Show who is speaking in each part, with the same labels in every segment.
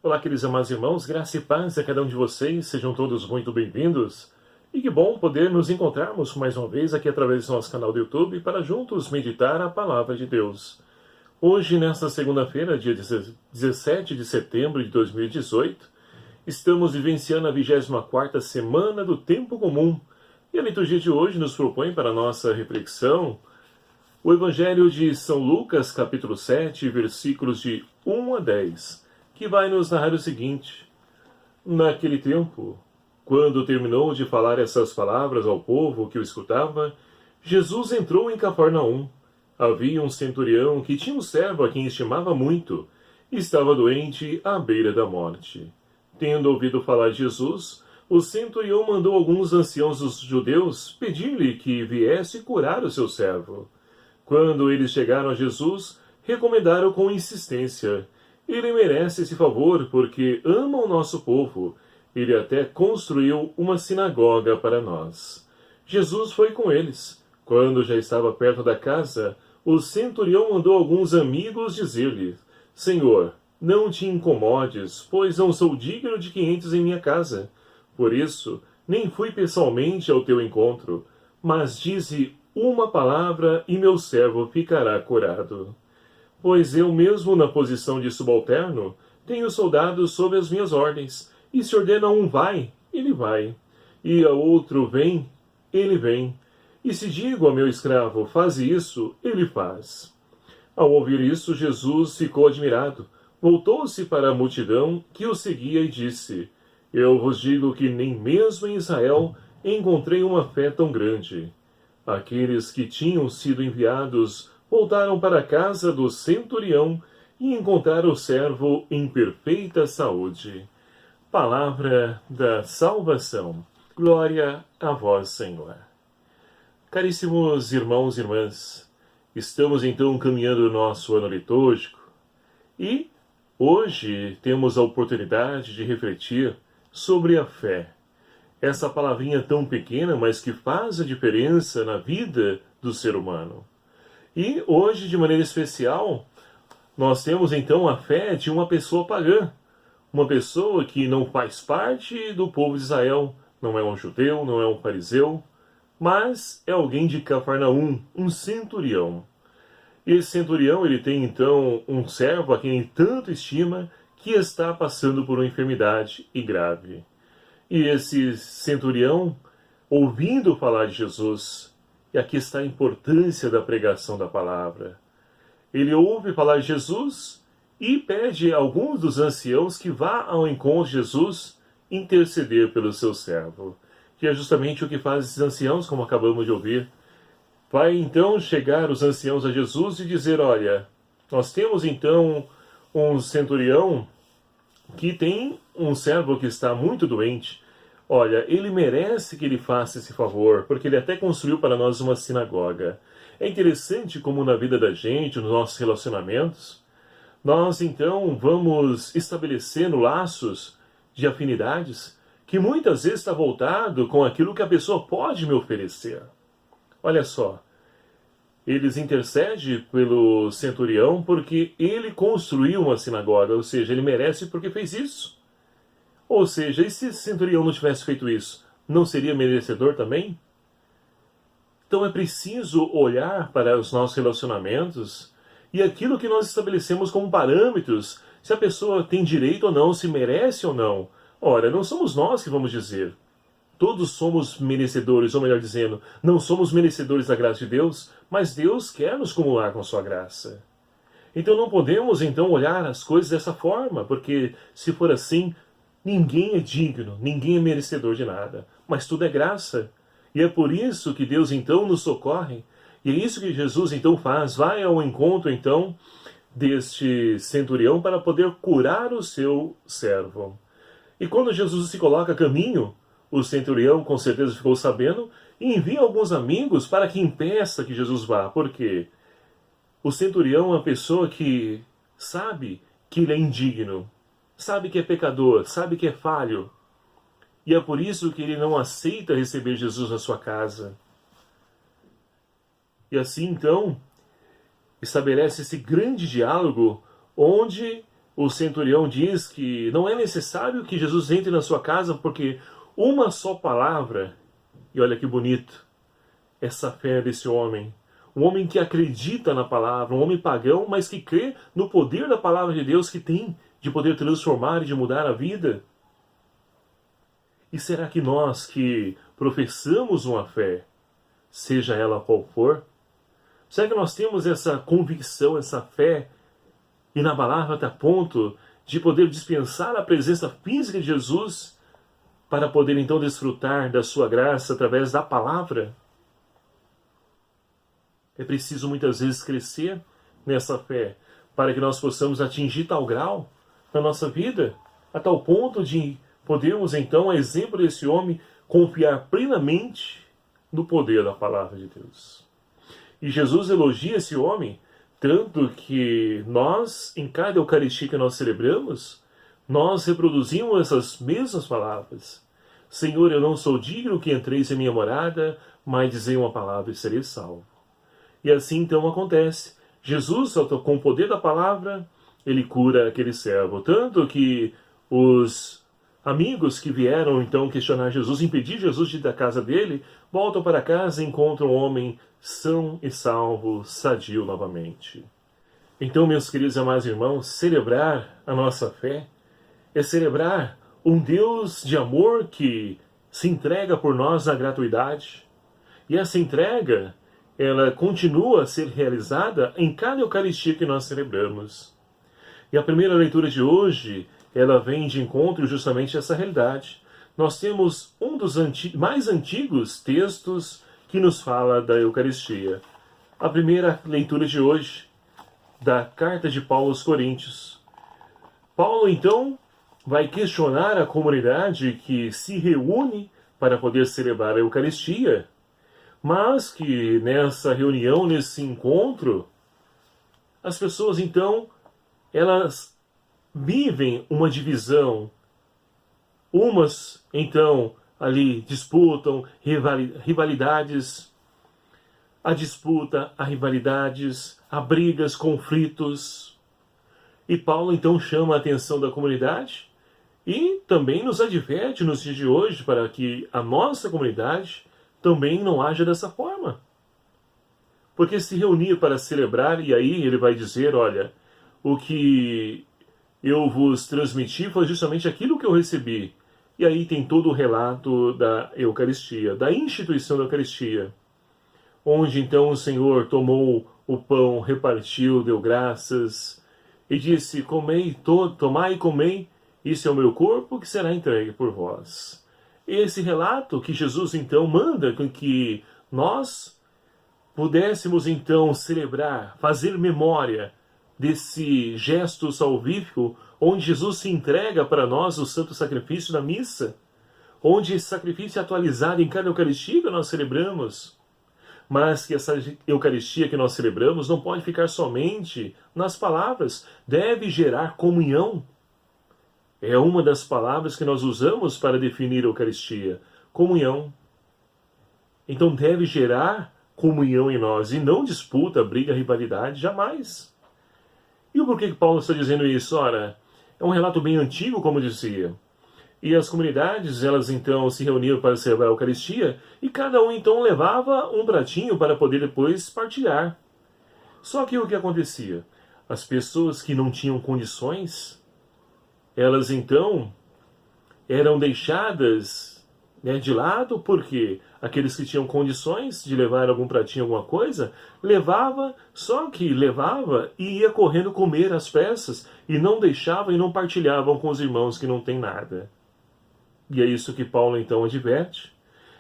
Speaker 1: Olá, queridos amados irmãos, graça e paz a cada um de vocês, sejam todos muito bem-vindos. E que bom poder nos encontrarmos mais uma vez aqui através do nosso canal do YouTube para juntos meditar a Palavra de Deus. Hoje, nesta segunda-feira, dia 17 de setembro de 2018, estamos vivenciando a 24ª semana do Tempo Comum. E a liturgia de hoje nos propõe para a nossa reflexão o Evangelho de São Lucas, capítulo 7, versículos de 1 a 10, que vai nos narrar o seguinte: Naquele tempo, quando terminou de falar essas palavras ao povo que o escutava, Jesus entrou em Cafarnaum. Havia um centurião que tinha um servo a quem estimava muito, e estava doente à beira da morte. Tendo ouvido falar de Jesus, o centurião mandou alguns anciãos dos judeus pedir-lhe que viesse curar o seu servo. Quando eles chegaram a Jesus, recomendaram com insistência: Ele merece esse favor porque ama o nosso povo. Ele até construiu uma sinagoga para nós. Jesus foi com eles. Quando já estava perto da casa, o centurião mandou alguns amigos dizer-lhe: Senhor, não te incomodes, pois não sou digno de que entres em minha casa. Por isso, nem fui pessoalmente ao teu encontro, mas dize uma palavra e meu servo ficará curado. Pois eu mesmo, na posição de subalterno, tenho soldados sob as minhas ordens, e se ordena a um vai, ele vai, e a outro vem, ele vem, e se digo ao meu escravo, faz isso, ele faz. Ao ouvir isso, Jesus ficou admirado, voltou-se para a multidão que o seguia e disse: Eu vos digo que nem mesmo em Israel encontrei uma fé tão grande. Aqueles que tinham sido enviados voltaram para a casa do centurião e encontraram o servo em perfeita saúde. Palavra da salvação. Glória a vós, Senhor. Caríssimos irmãos e irmãs, estamos então caminhando o nosso ano litúrgico e hoje temos a oportunidade de refletir sobre a fé. Essa palavrinha tão pequena, mas que faz a diferença na vida do ser humano. E hoje, de maneira especial, nós temos então a fé de uma pessoa pagã. Uma pessoa que não faz parte do povo de Israel, não é um judeu, não é um fariseu, mas é alguém de Cafarnaum, um centurião. Esse centurião, ele tem então um servo a quem ele tanto estima, que está passando por uma enfermidade e grave. E esse centurião, ouvindo falar de Jesus, e aqui está a importância da pregação da palavra, ele ouve falar de Jesus e pede a alguns dos anciãos que vá ao encontro de Jesus interceder pelo seu servo. Que é justamente o que faz esses anciãos, como acabamos de ouvir. Vai então chegar os anciãos a Jesus e dizer: olha, nós temos então um centurião que tem um servo que está muito doente. Olha, ele merece que ele faça esse favor, porque ele até construiu para nós uma sinagoga. É interessante como na vida da gente, nos nossos relacionamentos, nós então vamos estabelecendo laços de afinidades que muitas vezes está voltado com aquilo que a pessoa pode me oferecer. Olha só, eles intercedem pelo centurião porque ele construiu uma sinagoga, ou seja, ele merece porque fez isso. Ou seja, e se esse centurião não tivesse feito isso, não seria merecedor também? Então é preciso olhar para os nossos relacionamentos e aquilo que nós estabelecemos como parâmetros, se a pessoa tem direito ou não, se merece ou não. Ora, não somos nós que vamos dizer. Todos somos merecedores, ou melhor dizendo, não somos merecedores da graça de Deus, mas Deus quer nos acumular com sua graça. Então não podemos então olhar as coisas dessa forma, porque se for assim, ninguém é digno, ninguém é merecedor de nada, mas tudo é graça. E é por isso que Deus então nos socorre, e é isso que Jesus então faz, vai ao encontro então deste centurião para poder curar o seu servo. E quando Jesus se coloca a caminho, o centurião com certeza ficou sabendo e envia alguns amigos para que impeça que Jesus vá, porque o centurião é uma pessoa que sabe que ele é indigno, sabe que é pecador, sabe que é falho. E é por isso que ele não aceita receber Jesus na sua casa. E assim, então, estabelece esse grande diálogo onde o centurião diz que não é necessário que Jesus entre na sua casa, porque uma só palavra, e olha que bonito, essa fé desse homem, um homem que acredita na palavra, um homem pagão, mas que crê no poder da palavra de Deus que tem de poder transformar e de mudar a vida. E será que nós que professamos uma fé, seja ela qual for, será que nós temos essa convicção, essa fé inabalável até a ponto de poder dispensar a presença física de Jesus para poder então desfrutar da sua graça através da palavra? É preciso muitas vezes crescer nessa fé para que nós possamos atingir tal grau na nossa vida, a tal ponto de podermos então, a exemplo desse homem, confiar plenamente no poder da palavra de Deus. E Jesus elogia esse homem, tanto que nós, em cada Eucaristia que nós celebramos, nós reproduzimos essas mesmas palavras. Senhor, eu não sou digno que entreis em minha morada, mas dizei uma palavra e serei salvo. E assim então acontece. Jesus, com o poder da palavra, ele cura aquele servo. Tanto que os amigos que vieram então questionar Jesus, impedir Jesus de ir da casa dele, voltam para casa e encontram o homem são e salvo, sadio novamente. Então, meus queridos e amados irmãos, celebrar a nossa fé é celebrar um Deus de amor que se entrega por nós na gratuidade. E essa entrega, ela continua a ser realizada em cada Eucaristia que nós celebramos. E a primeira leitura de hoje, ela vem de encontro justamente a essa realidade. Nós temos um dos mais antigos textos que nos fala da Eucaristia. A primeira leitura de hoje, da carta de Paulo aos Coríntios. Paulo, então, vai questionar a comunidade que se reúne para poder celebrar a Eucaristia, mas que nessa reunião, nesse encontro, as pessoas, então, elas vivem uma divisão. Umas, então, ali disputam rivalidades, há disputa, há rivalidades, há brigas, conflitos. E Paulo, então, chama a atenção da comunidade e também nos adverte nos dias de hoje para que a nossa comunidade também não haja dessa forma. Porque se reunir para celebrar, e aí ele vai dizer, olha, o que eu vos transmiti foi justamente aquilo que eu recebi. E aí tem todo o relato da Eucaristia, da instituição da Eucaristia, onde então o Senhor tomou o pão, repartiu, deu graças, e disse, tomai e comei, isso é o meu corpo que será entregue por vós. Esse relato que Jesus então manda com que nós pudéssemos então celebrar, fazer memória desse gesto salvífico, onde Jesus se entrega para nós o santo sacrifício da missa, onde esse sacrifício é atualizado em cada Eucaristia que nós celebramos, mas que essa Eucaristia que nós celebramos não pode ficar somente nas palavras, deve gerar comunhão. É uma das palavras que nós usamos para definir a Eucaristia, comunhão. Então deve gerar comunhão em nós, e não disputa, briga, rivalidade, jamais. E o porquê que Paulo está dizendo isso? Ora, é um relato bem antigo, como dizia. E as comunidades, elas então se reuniam para celebrar a Eucaristia, e cada um então levava um pratinho para poder depois partilhar. Só que o que acontecia? As pessoas que não tinham condições, elas então eram deixadas de lado, porque aqueles que tinham condições de levar algum pratinho, alguma coisa, levava, só que levava e ia correndo comer as peças, e não deixavam e não partilhavam com os irmãos que não têm nada. E é isso que Paulo então adverte,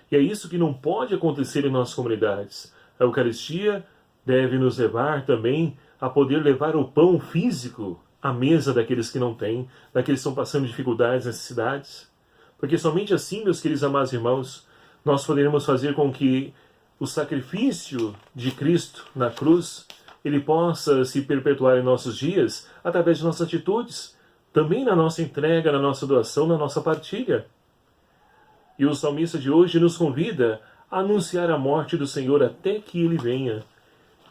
Speaker 1: e é isso que não pode acontecer em nossas comunidades. A Eucaristia deve nos levar também a poder levar o pão físico à mesa daqueles que não têm, daqueles que estão passando dificuldades, necessidades. Porque somente assim, meus queridos amados irmãos, nós poderemos fazer com que o sacrifício de Cristo na cruz, ele possa se perpetuar em nossos dias através de nossas atitudes, também na nossa entrega, na nossa doação, na nossa partilha. E o salmista de hoje nos convida a anunciar a morte do Senhor até que Ele venha.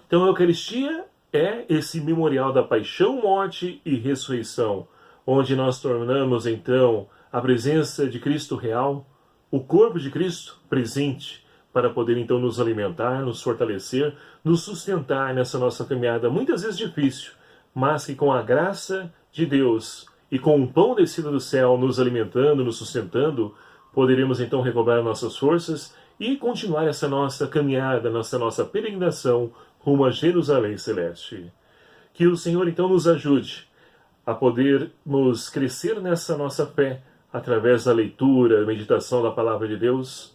Speaker 1: Então a Eucaristia é esse memorial da paixão, morte e ressurreição, onde nós tornamos então a presença de Cristo real, o corpo de Cristo presente, para poder então nos alimentar, nos fortalecer, nos sustentar nessa nossa caminhada, muitas vezes difícil, mas que com a graça de Deus e com o pão descido do céu nos alimentando, nos sustentando, poderemos então recobrar nossas forças e continuar essa nossa caminhada, nossa peregrinação rumo a Jerusalém Celeste. Que o Senhor então nos ajude a podermos crescer nessa nossa fé através da leitura, meditação da Palavra de Deus,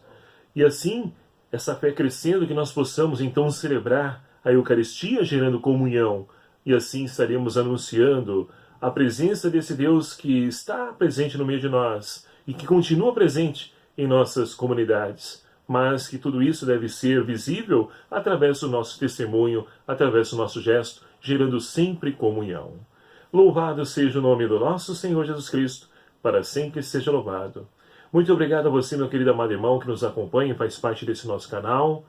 Speaker 1: e assim, essa fé crescendo, que nós possamos então celebrar a Eucaristia gerando comunhão, e assim estaremos anunciando a presença desse Deus que está presente no meio de nós e que continua presente em nossas comunidades, mas que tudo isso deve ser visível através do nosso testemunho, através do nosso gesto, gerando sempre comunhão. Louvado seja o nome do nosso Senhor Jesus Cristo, para sempre seja louvado. Muito obrigado a você, meu querido amado irmão, que nos acompanha e faz parte desse nosso canal.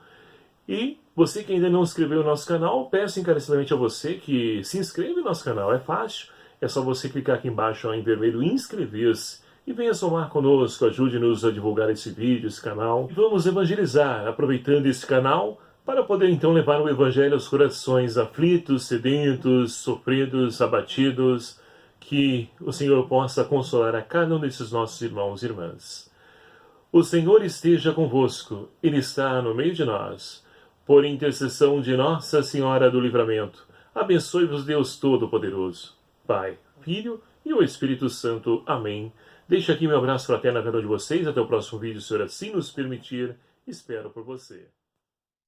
Speaker 1: E você que ainda não se inscreveu no nosso canal, peço encarecidamente a você que se inscreva no nosso canal. É fácil, é só você clicar aqui embaixo ó, em vermelho inscrever-se e venha somar conosco, ajude-nos a divulgar esse vídeo, esse canal. E vamos evangelizar, aproveitando esse canal, para poder então levar o Evangelho aos corações aflitos, sedentos, sofridos, abatidos, que o Senhor possa consolar a cada um desses nossos irmãos e irmãs. O Senhor esteja convosco, Ele está no meio de nós. Por intercessão de Nossa Senhora do Livramento, abençoe-vos Deus Todo-Poderoso, Pai, Filho e o Espírito Santo. Amém. Deixo aqui meu abraço fraterno a cada um de vocês. Até o próximo vídeo, se o Senhor assim nos permitir. Espero por você.